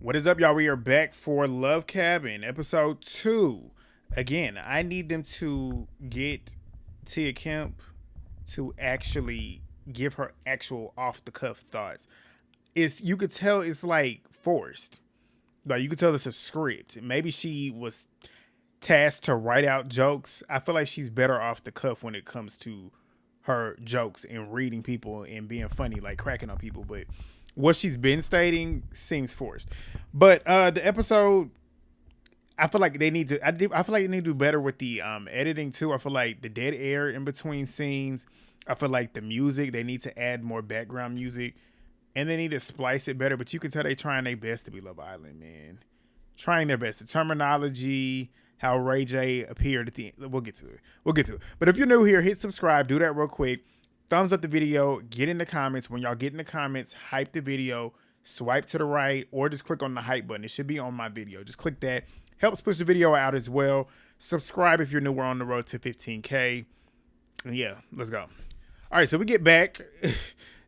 What is up, y'all? We are back for Love Cabin, episode 2. Again, I need them to get Tia Kemp to actually give her actual off the cuff thoughts. You could tell it's like forced. Like you could tell it's a script. Maybe she was tasked to write out jokes. I feel like she's better off the cuff when it comes to her jokes and reading people and being funny, like cracking on people. But what she's been stating seems forced. But the episode, I feel like they need to. I feel like they need to do better with the editing too. I feel like the dead air in between scenes. I feel like the music, they need to add more background music, and they need to splice it better. But you can tell they trying their best to be Love Island, man. Trying their best. The terminology, how Ray J appeared at the end. We'll get to it. But if you're new here, hit subscribe. Do that real quick. Thumbs up the video. Get in the comments. When y'all get in the comments, hype the video. Swipe to the right or just click on the hype button. It should be on my video. Just click that. Helps push the video out as well. Subscribe if you're new. We're on the road to 15K. And yeah, let's go. All right, so we get back.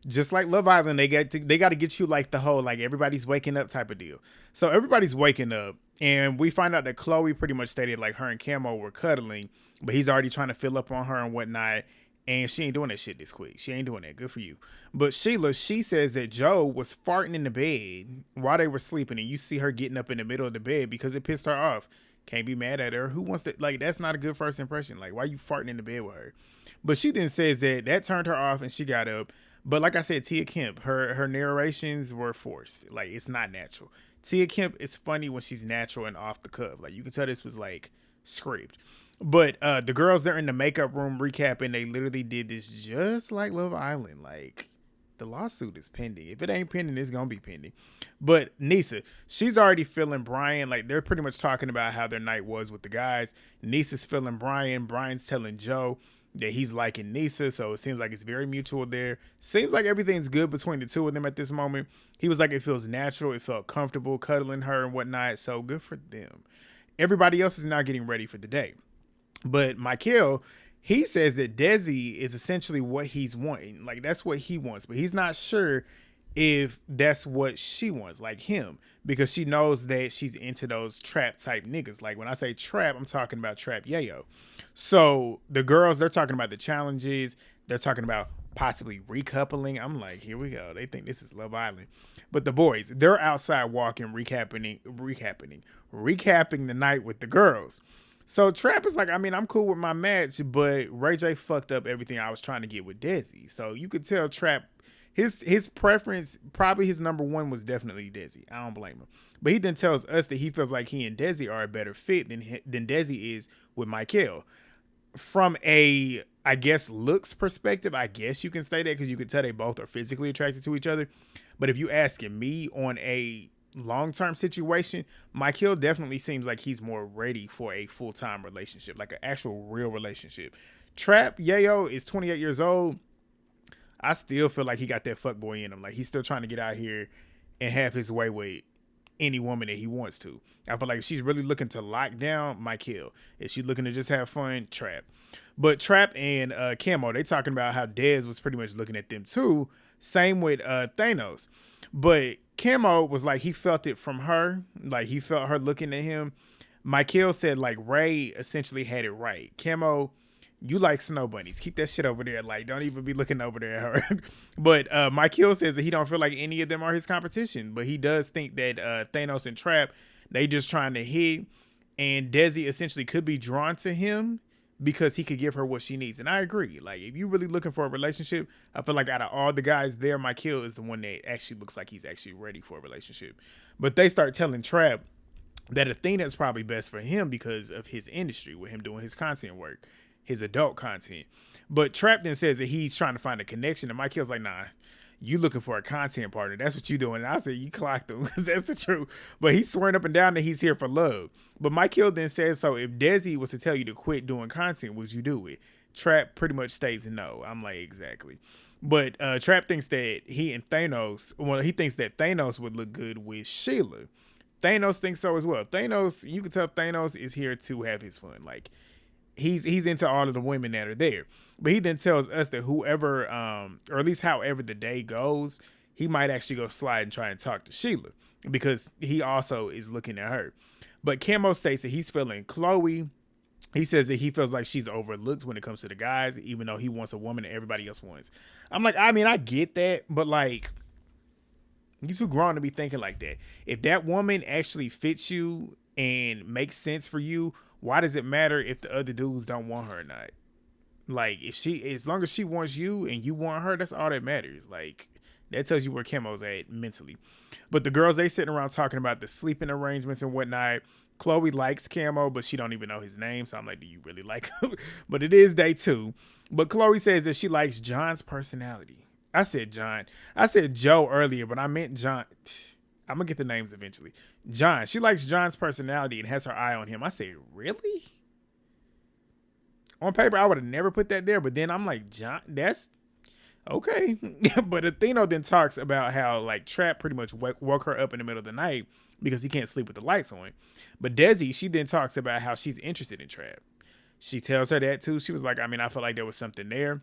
Just like Love Island, they got to get you like the whole like everybody's waking up type of deal. So everybody's waking up, and we find out that Chloe pretty much stated like her and Kamo were cuddling, but he's already trying to fill up on her and whatnot, and she ain't doing that shit this quick. She ain't doing that. Good for you. But Sheila, she says that Joe was farting in the bed while they were sleeping, and you see her getting up in the middle of the bed because it pissed her off. Can't be mad at her. Who wants to, like, that's not a good first impression. Like, why are you farting in the bed with her? But she then says that turned her off and she got up. But like I said, Tia Kemp, her narrations were forced. Like, it's not natural. Tia Kemp is funny when she's natural and off the cuff. Like, you can tell this was like script. But the girls, they're in the makeup room recapping. They literally did this just like Love Island. Like, the lawsuit is pending. If it ain't pending, it's going to be pending. But Nisa, she's already feeling Brian. Like, they're pretty much talking about how their night was with the guys. Nisa's feeling Brian. Brian's telling Joe that he's liking Nisa. So it seems like it's very mutual there. Seems like everything's good between the two of them at this moment. He was like, it feels natural. It felt comfortable cuddling her and whatnot. So good for them. Everybody else is now getting ready for the day. But Mikael, he says that Desi is essentially what he's wanting. Like, that's what he wants. But he's not sure if that's what she wants, like him. Because she knows that she's into those trap type niggas. Like, when I say trap, I'm talking about Trapyayo. So the girls, they're talking about the challenges. They're talking about possibly recoupling. I'm like, here we go. They think this is Love Island. But the boys, they're outside walking, recapping the night with the girls. So Trap is like, I mean, I'm cool with my match, but Ray J fucked up everything I was trying to get with Desi. So you could tell Trap, his preference, probably his number one was definitely Desi. I don't blame him. But he then tells us that he feels like he and Desi are a better fit than Desi is with Mikael. From a, I guess, looks perspective, I guess you can say that because you can tell they both are physically attracted to each other. But if you asking me on a long-term situation, Mikael definitely seems like he's more ready for a full-time relationship, like an actual real relationship. Trapyayo is 28 years old. I still feel like he got that fuckboy in him. Like, he's still trying to get out here and have his way with any woman that he wants to. I feel like if she's really looking to lock down, Mikael. If she's looking to just have fun, Trap. But Trap and Kamo, they talking about how Dez was pretty much looking at them too. Same with Thanos. But Kamo was like, he felt it from her. Like, he felt her looking at him. Mikael said, like, Ray essentially had it right. Kamo, you like snow bunnies. Keep that shit over there. Like, don't even be looking over there at her. But Mikael says that he don't feel like any of them are his competition. But he does think that Thanos and Trap, they just trying to hit. And Desi essentially could be drawn to him because he could give her what she needs. And I agree. Like, if you're really looking for a relationship, I feel like out of all the guys there, Mikael is the one that actually looks like he's actually ready for a relationship. But they start telling Trap that Athena is probably best for him because of his industry, with him doing his content work, his adult content. But Trap then says that he's trying to find a connection, and Mikael's like, nah, you looking for a content partner. That's what you doing. And I said, you clocked him, because that's the truth. But he's swearing up and down that he's here for love. But Mikael then says, so if Desi was to tell you to quit doing content, would you do it? Trap pretty much states no. I'm like, exactly. But Trap thinks that he thinks that Thanos would look good with Sheila. Thanos thinks so as well. Thanos, you can tell Thanos is here to have his fun. Like, he's into all of the women that are there. But he then tells us that whoever, or at least however the day goes, he might actually go slide and try and talk to Sheila because he also is looking at her. But Kamo states that he's feeling Chloe. He says that he feels like she's overlooked when it comes to the guys, even though he wants a woman that everybody else wants. I'm like, I mean, I get that, but like, you too grown to be thinking like that. If that woman actually fits you and makes sense for you, why does it matter if the other dudes don't want her or not? Like, if she, as long as she wants you and you want her, that's all that matters. Like, that tells you where Kamo's at mentally. But the girls, they sitting around talking about the sleeping arrangements and whatnot. Chloe likes Kamo, but she don't even know his name. So I'm like, do you really like him? But it is day 2. But Chloe says that she likes John's personality. I said John. I said Joe earlier, but I meant John. I'm going to get the names eventually. John. She likes John's personality and has her eye on him. I said, really? On paper, I would have never put that there. But then I'm like, John, that's okay. But Athena then talks about how like Trap pretty much woke her up in the middle of the night because he can't sleep with the lights on. But Desi, she then talks about how she's interested in Trap. She tells her that too. She was like, I mean, I felt like there was something there.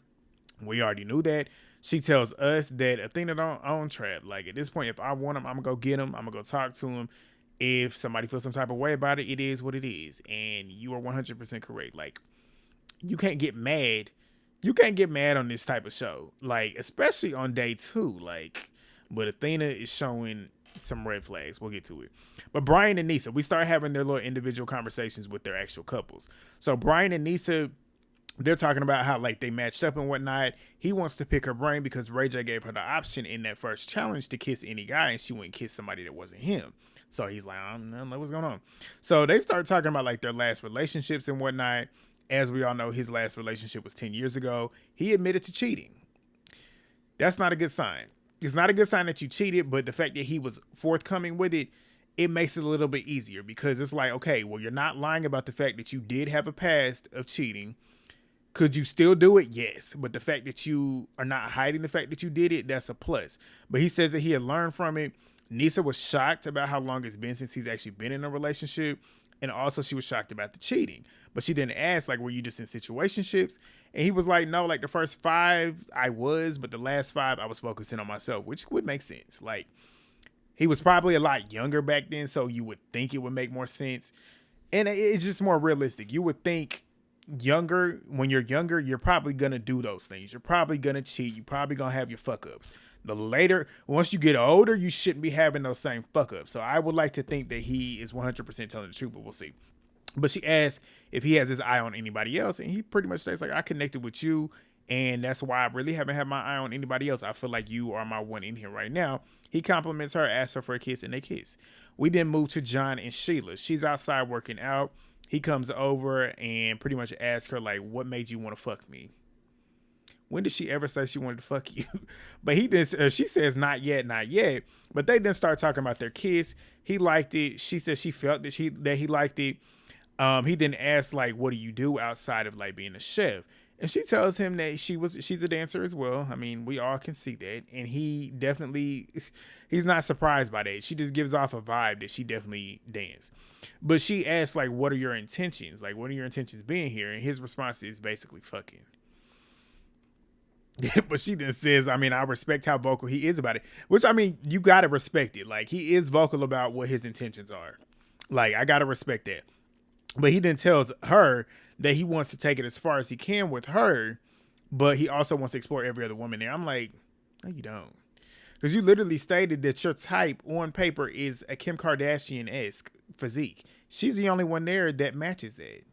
We already knew that. She tells us that Athena don't own Trap. Like at this point, if I want him, I'm gonna go get him. I'm gonna go talk to him. If somebody feels some type of way about it, it is what it is. And you are 100% correct. Like you can't get mad. You can't get mad on this type of show. Like, especially on day 2. Like, but Athena is showing some red flags. We'll get to it. But Brian and Nisa, we start having their little individual conversations with their actual couples. So Brian and Nisa, they're talking about how like they matched up and whatnot. He wants to pick her brain because Ray J gave her the option in that first challenge to kiss any guy, and she wouldn't kiss somebody that wasn't him. So he's like, I don't know what's going on. So they start talking about like their last relationships and whatnot. As we all know, his last relationship was 10 years ago. He admitted to cheating. That's not a good sign. It's not a good sign that you cheated, but the fact that he was forthcoming with it, it makes it a little bit easier because it's like, okay, well, you're not lying about the fact that you did have a past of cheating. Could you still do it? Yes. But the fact that you are not hiding the fact that you did it, that's a plus. But he says that he had learned from it. Nisa was shocked about how long it's been since he's actually been in a relationship. And also she was shocked about the cheating. But she didn't ask, like, were you just in situationships? And he was like, no, like the first 5 I was, but the last 5 I was focusing on myself, which would make sense. Like, he was probably a lot younger back then, so you would think it would make more sense. And it's just more realistic. You would think when you're younger, you're probably going to do those things. You're probably going to cheat. You're probably going to have your fuck ups. Once you get older, you shouldn't be having those same fuck ups. So I would like to think that he is 100% telling the truth, but we'll see. But she asked if he has his eye on anybody else. And he pretty much says, like, I connected with you. And that's why I really haven't had my eye on anybody else. I feel like you are my one in here right now. He compliments her, asks her for a kiss, and they kiss. We then move to John and Sheila. She's outside working out. He comes over and pretty much asks her, like, what made you want to fuck me? When did she ever say she wanted to fuck you? But she says, not yet, not yet. But they then start talking about their kiss. He liked it. She said she felt that he liked it. He then asked, like, what do you do outside of like being a chef? And she tells him that she's a dancer as well. I mean, we all can see that. And he's not surprised by that. She just gives off a vibe that she definitely danced. But she asks, like, what are your intentions? Like, what are your intentions being here? And his response is basically fucking. But she then says, I mean, I respect how vocal he is about it. Which, I mean, you got to respect it. Like, he is vocal about what his intentions are. Like, I got to respect that. But he then tells her that he wants to take it as far as he can with her, but he also wants to explore every other woman there. I'm like, no, you don't. Because you literally stated that your type on paper is a Kim Kardashian-esque physique. She's the only one there that matches that.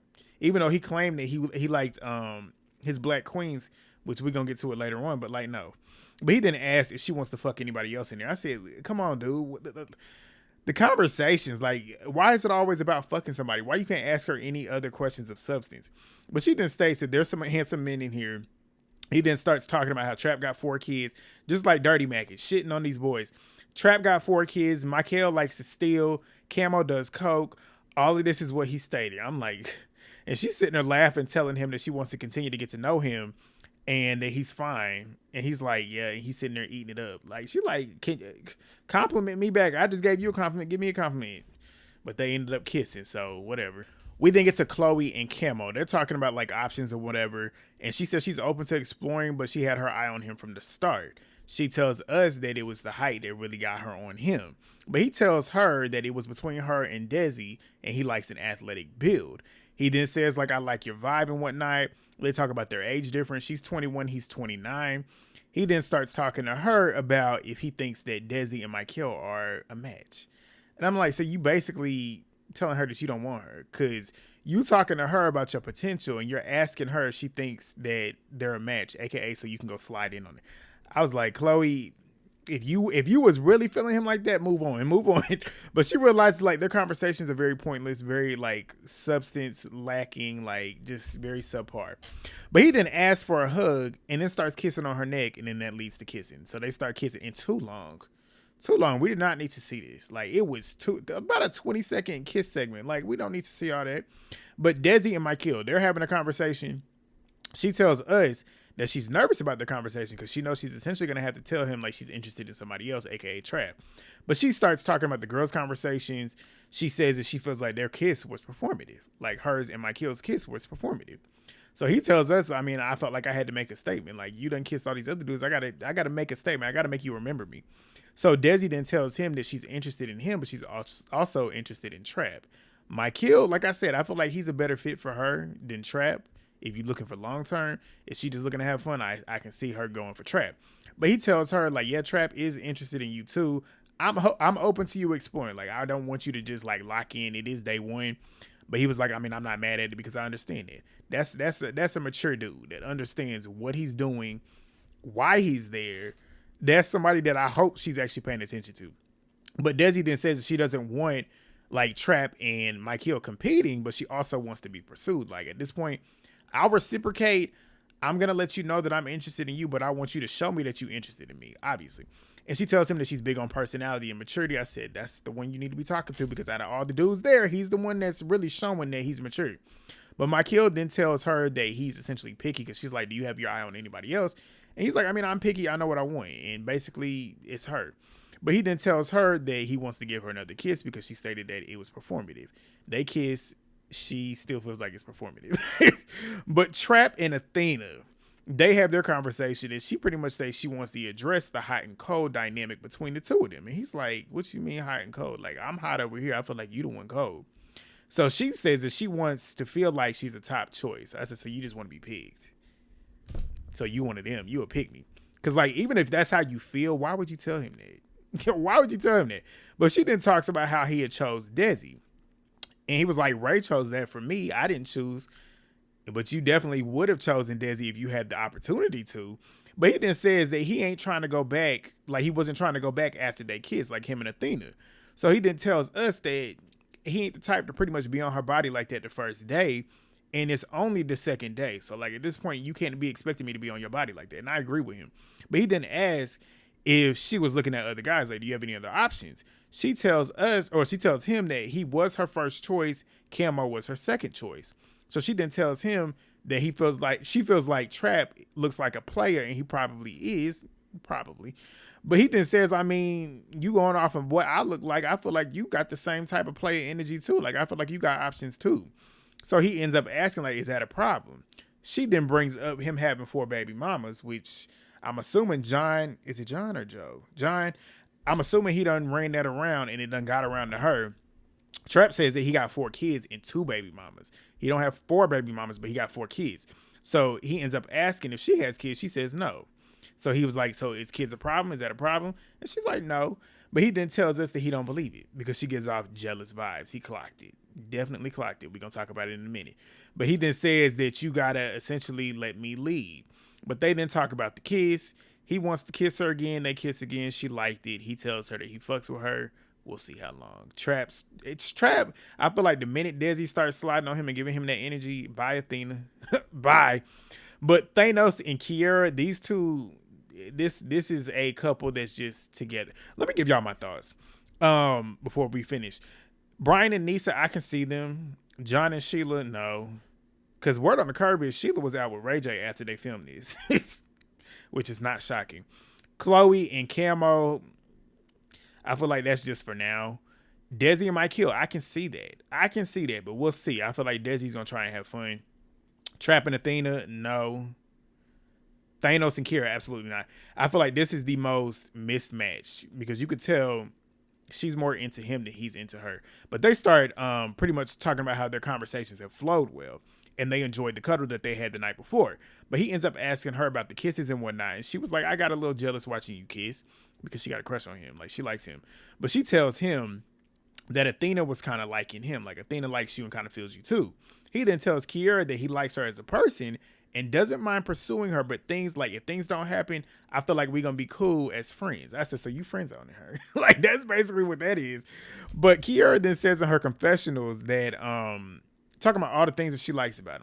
Even though he claimed that he liked his black queens, which we're going to get to it later on, but like, no. But he then asked if she wants to fuck anybody else in there. I said, come on, dude. The conversations, like, why is it always about fucking somebody? Why you can't ask her any other questions of substance? But she then states that there's some handsome men in here. He then starts talking about how Trap got 4 kids, just like Dirty Mac is shitting on these boys. Trap got 4 kids. Mikael likes to steal. Kamo does coke. All of this is what he stated. I'm like, and she's sitting there laughing, telling him that she wants to continue to get to know him and that he's fine. And he's like, yeah, he's sitting there eating it up. Like, she like, can you compliment me back? I just gave you a compliment. Give me a compliment. But they ended up kissing, so whatever. We then get to Chloe and Kamo. They're talking about like options or whatever. And she says she's open to exploring, but she had her eye on him from the start. She tells us that it was the height that really got her on him. But he tells her that it was between her and Desi, and he likes an athletic build. He then says, like, I like your vibe and whatnot. They talk about their age difference. She's 21, he's 29. He then starts talking to her about if he thinks that Desi and Mikael are a match. And I'm like, so you basically telling her that you don't want her, because you talking to her about your potential and you're asking her if she thinks that they're a match, aka so you can go slide in on it. I was like, Chloe, if you was really feeling him like that, move on. But she realized like their conversations are very pointless, very like substance lacking, like just very subpar. But he then asks for a hug and then starts kissing on her neck, and then that leads to kissing. So they start kissing, and too long. We did not need to see this. Like, it was about a 20-second kiss segment. Like, we don't need to see all that. But Desi and Mikael, they're having a conversation. She tells us that she's nervous about the conversation because she knows she's essentially going to have to tell him like she's interested in somebody else, aka Trap. But she starts talking about the girls' conversations. She says that she feels like their kiss was performative. Like hers and Mikael's kiss was performative. So he tells us, I mean, I felt like I had to make a statement. Like, you done kissed all these other dudes. I gotta make a statement. I gotta make you remember me. So Desi then tells him that she's interested in him, but she's also interested in Trap. Mikael, like I said, I feel like he's a better fit for her than Trap. If you're looking for long term, if she's just looking to have fun, I can see her going for Trap. But he tells her like, yeah, Trap is interested in you too. I'm open to you exploring. Like, I don't want you to just like lock in. It is day one. But he was like, I mean, I'm not mad at it because I understand it. That's a mature dude that understands what he's doing, why he's there. That's somebody that I hope she's actually paying attention to. But Desi then says that she doesn't want like Trap and Mikael competing, but she also wants to be pursued. Like, at this point, I'll reciprocate. I'm going to let you know that I'm interested in you, but I want you to show me that you're interested in me, obviously. And she tells him that she's big on personality and maturity. I said, that's the one you need to be talking to, because out of all the dudes there, he's the one that's really showing that he's mature. But Mikael then tells her that he's essentially picky, because she's like, do you have your eye on anybody else? And he's like, I mean, I'm picky. I know what I want. And basically, it's her. But he then tells her that he wants to give her another kiss because she stated that it was performative. They kiss. She still feels like it's performative. But Trap and Athena, they have their conversation, and she pretty much says she wants to address the hot and cold dynamic between the two of them. And he's like, what you mean hot and cold? Like, I'm hot over here. I feel like you the one cold. So she says that she wants to feel like she's a top choice. I said, so you just want to be picked. So you one of them. You a pick me. Because, like, even if that's how you feel, why would you tell him that? Why would you tell him that? But she then talks about how he had chose Desi. And he was like, Ray chose that for me. I didn't choose. But you definitely would have chosen Desi if you had the opportunity to. But he then says that he ain't trying to go back. Like, he wasn't trying to go back after they kissed, like him and Athena. So he then tells us that he ain't the type to pretty much be on her body like that the first day. And it's only the second day. So, like, at this point, you can't be expecting me to be on your body like that. And I agree with him. But he then asks if she was looking at other guys. Like, do you have any other options? She tells him that he was her first choice. Kamo was her second choice. So she then tells him that she feels like Trap looks like a player, and he probably is. Probably. But he then says, I mean, you going off of what I look like, I feel like you got the same type of player energy too. Like, I feel like you got options too. So he ends up asking, like, is that a problem? She then brings up him having 4 baby mamas, which I'm assuming John, is it John or Joe? John, I'm assuming he done ran that around and it done got around to her. Trap says that he got 4 kids and 2 baby mamas. He don't have 4 baby mamas, but he got 4 kids. So he ends up asking if she has kids. She says no. So he was like, so is kids a problem? Is that a problem? And she's like, no. But he then tells us that he don't believe it because she gives off jealous vibes. He clocked it. Definitely clocked it. We're going to talk about it in a minute. But he then says that you got to essentially let me lead. But they then talk about the kiss. He wants to kiss her again. They kiss again. She liked it. He tells her that he fucks with her. We'll see how long. It's Trap. I feel like the minute Desi starts sliding on him and giving him that energy, bye, Athena. Bye. But Thanos and Kiara, these two, this is a couple that's just together. Let me give y'all my thoughts before we finish. Brian and Nisa, I can see them. John and Sheila, no. Because word on the curb is Sheila was out with Ray J after they filmed this, which is not shocking. Chloe and Kamo, I feel like that's just for now. Desi and Mikael, I can see that. But we'll see. I feel like Desi's going to try and have fun. Trap and Athena, no. Thanos and Kiara, absolutely not. I feel like this is the most mismatched because you could tell she's more into him than he's into her. But they start pretty much talking about how their conversations have flowed well and they enjoyed the cuddle that they had the night before. But he ends up asking her about the kisses and whatnot. And she was like, I got a little jealous watching you kiss because she got a crush on him. Like, she likes him. But she tells him that Athena was kind of liking him. Like, Athena likes you and kind of feels you too. He then tells Kiara that he likes her as a person and doesn't mind pursuing her, but things like, if things don't happen, I feel like we're gonna be cool as friends. I said, so you friends zoning her? Like, that's basically what that is. But Kiara then says in her confessionals that talking about all the things that she likes about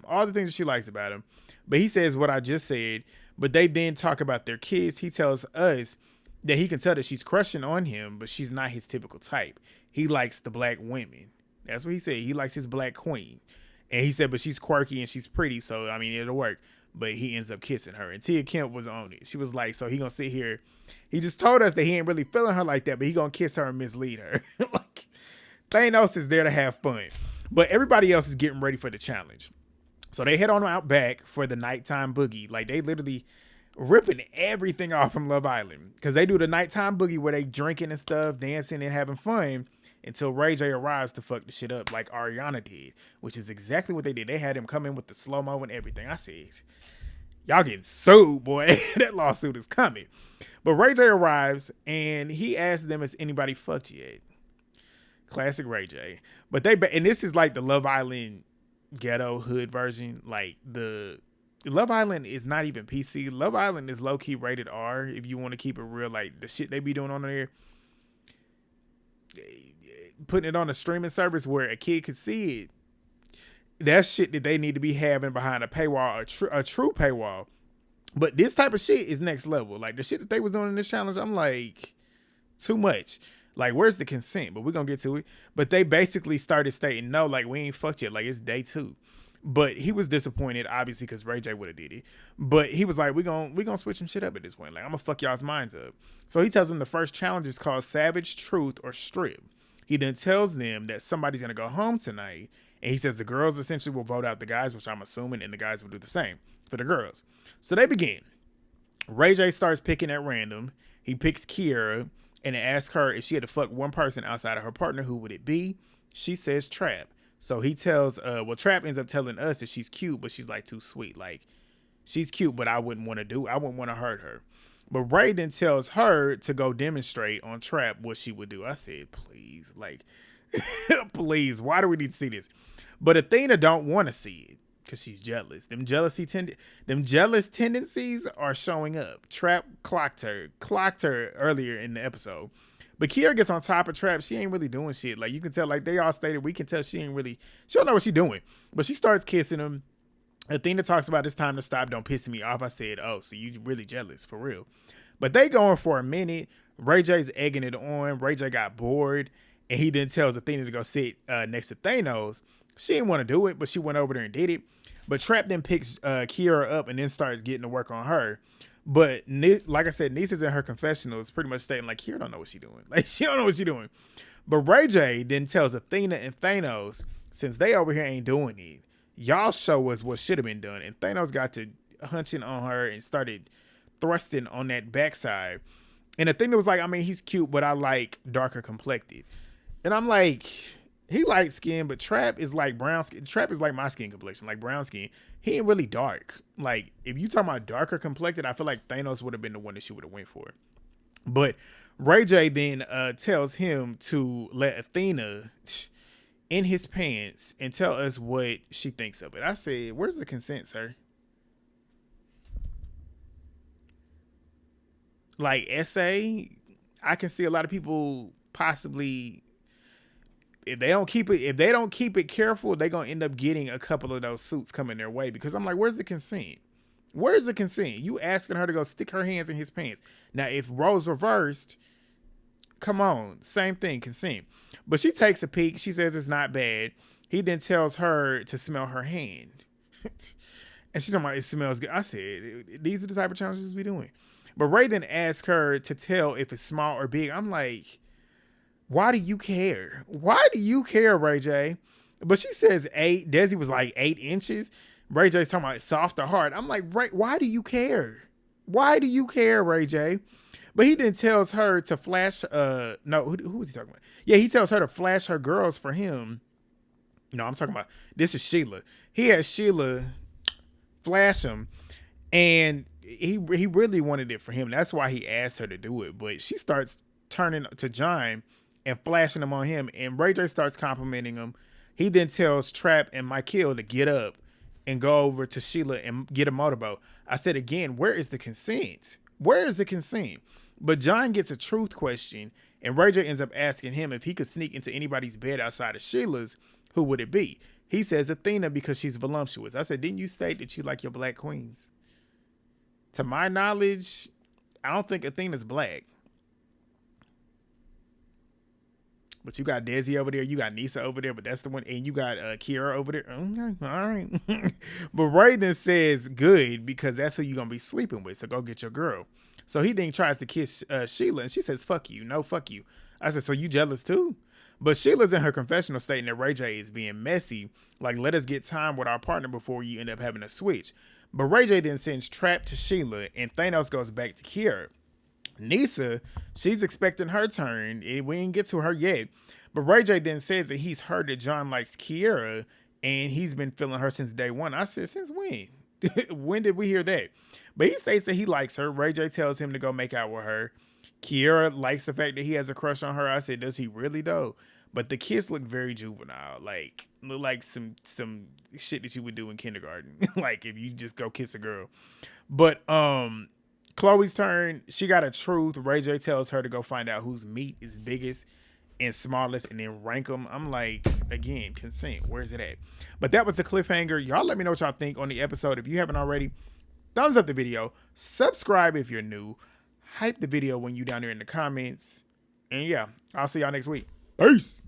him, but he says what I just said. But they then talk about their kids. He tells us that he can tell that she's crushing on him, but she's not his typical type. He likes the black women. That's what he said. He likes his black queen. And he said, but she's quirky and she's pretty, so, I mean, it'll work. But he ends up kissing her. And Tia Kemp was on it. She was like, so he gonna sit here. He just told us that he ain't really feeling her like that, but he gonna kiss her and mislead her. Like, Thanos is there to have fun. But everybody else is getting ready for the challenge. So they head on out back for the nighttime boogie. Like, they literally ripping everything off from Love Island. Because they do the nighttime boogie where they drinking and stuff, dancing and having fun, until Ray J arrives to fuck the shit up like Ariana did, which is exactly what they did. They had him come in with the slow-mo and everything. I said, y'all getting sued, boy. That lawsuit is coming. But Ray J arrives, and he asks them, has anybody fucked yet? Classic Ray J. But and this is like the Love Island ghetto hood version. Like, the Love Island is not even PC. Love Island is low-key rated R, if you want to keep it real. Like, the shit they be doing on there, putting it on a streaming service where a kid could see it, that's shit that they need to be having behind a paywall, a true paywall. But this type of shit is next level. Like, the shit that they was doing in this challenge, I'm like, too much. Like, where's the consent? But we're gonna get to it. But they basically started stating, no, like, we ain't fucked yet. Like, it's day 2. But he was disappointed, obviously, because Ray J would have did it. But he was like, we gonna switch some shit up at this point. Like, I'm gonna fuck y'all's minds up. So he tells them the first challenge is called Savage, Truth, or Strip. He then tells them that somebody's going to go home tonight. And he says the girls essentially will vote out the guys, which I'm assuming, and the guys will do the same for the girls. So they begin. Ray J starts picking at random. He picks Kiara and asks her if she had to fuck one person outside of her partner, who would it be? She says Trap. So he tells, Trap ends up telling us that she's cute, but she's like too sweet. Like, she's cute, but I wouldn't want to hurt her. But Ray then tells her to go demonstrate on Trap what she would do. I said, please, like, please, why do we need to see this? But Athena don't want to see it because she's jealous. Them jealous tendencies are showing up. Trap clocked her earlier in the episode. But Kiara gets on top of Trap. She ain't really doing shit. Like, you can tell, like they all stated, we can tell she don't know what she's doing. But she starts kissing him. Athena talks about it's time to stop. Don't piss me off. I said, oh, so you really jealous for real. But they going for a minute. Ray J's egging it on. Ray J got bored. And he then tells Athena to go sit next to Thanos. She didn't want to do it, but she went over there and did it. But Trap then picks Kiara up and then starts getting to work on her. But like I said, Nisa's in her confessionals pretty much stating, like, Kiara don't know what she's doing. Like, she don't know what she's doing. But Ray J then tells Athena and Thanos, since they over here ain't doing it, y'all show us what should have been done. And Thanos got to hunching on her and started thrusting on that backside. And Athena was like, I mean, he's cute, but I like darker complected. And I'm like, he light skin, but Trap is like brown skin. Trap is like my skin complexion, like brown skin. He ain't really dark. Like, if you talking about darker complected, I feel like Thanos would have been the one that she would have went for. But Ray J then tells him to let Athena in his pants and tell us what she thinks of it. I said, where's the consent, sir? Like, essay, I can see a lot of people possibly, if they don't keep it careful, they're gonna end up getting a couple of those suits coming their way. Because I'm like, where's the consent? Where's the consent? You asking her to go stick her hands in his pants. Now, if roles reversed, come on, same thing, consent. But she takes a peek. She says it's not bad. He then tells her to smell her hand. And she's talking about it smells good. I said, these are the type of challenges we doing. But Ray then asks her to tell if it's small or big. I'm like, why do you care? Why do you care, Ray J? But she says 8. Desi was like 8 inches. Ray J's talking about soft or hard. I'm like, Ray, why do you care? Why do you care, Ray J? But he then tells her to flash. No, who was he talking about? Yeah, he tells her to flash her girls for him. No, I'm talking about this is Sheila. He has Sheila flash him, and he really wanted it for him. That's why he asked her to do it. But she starts turning to John and flashing him on him, and Ray J starts complimenting him. He then tells Trap and Mikael to get up and go over to Sheila and get a motorboat. I said again, where is the consent? Where is the consent? But John gets a truth question, and Ray J ends up asking him if he could sneak into anybody's bed outside of Sheila's, who would it be? He says Athena because she's voluptuous. I said, didn't you state that you like your black queens? To my knowledge, I don't think Athena's black. But you got Desi over there, you got Nisa over there, but that's the one, and you got Kiara over there. Okay, all right. But Ray then says good because that's who you're going to be sleeping with, so go get your girl. So he then tries to kiss Sheila, and she says, fuck you. No, fuck you. I said, so you jealous too? But Sheila's in her confessional stating that Ray J is being messy, like let us get time with our partner before you end up having a switch. But Ray J then sends Trap to Sheila, and Thanos goes back to Kiara. Nisa, she's expecting her turn. We didn't get to her yet. But Ray J then says that he's heard that John likes Kiara, and he's been feeling her since day one. I said, since when? When did we hear that? But he states that he likes her. Ray J tells him to go make out with her. Kiara likes the fact that he has a crush on her. I said, does he really though? But the kiss looked very juvenile. Like, look like some shit that you would do in kindergarten. Like if you just go kiss a girl. But Chloe's turn. She got a truth. Ray J tells her to go find out whose meat is biggest and smallest and then rank them. I'm like, again, consent. Where's it at? But that was the cliffhanger. Y'all let me know what y'all think on the episode. If you haven't already, thumbs up the video. Subscribe if you're new. Hype the video when you down there in the comments. And yeah, I'll see y'all next week. Peace.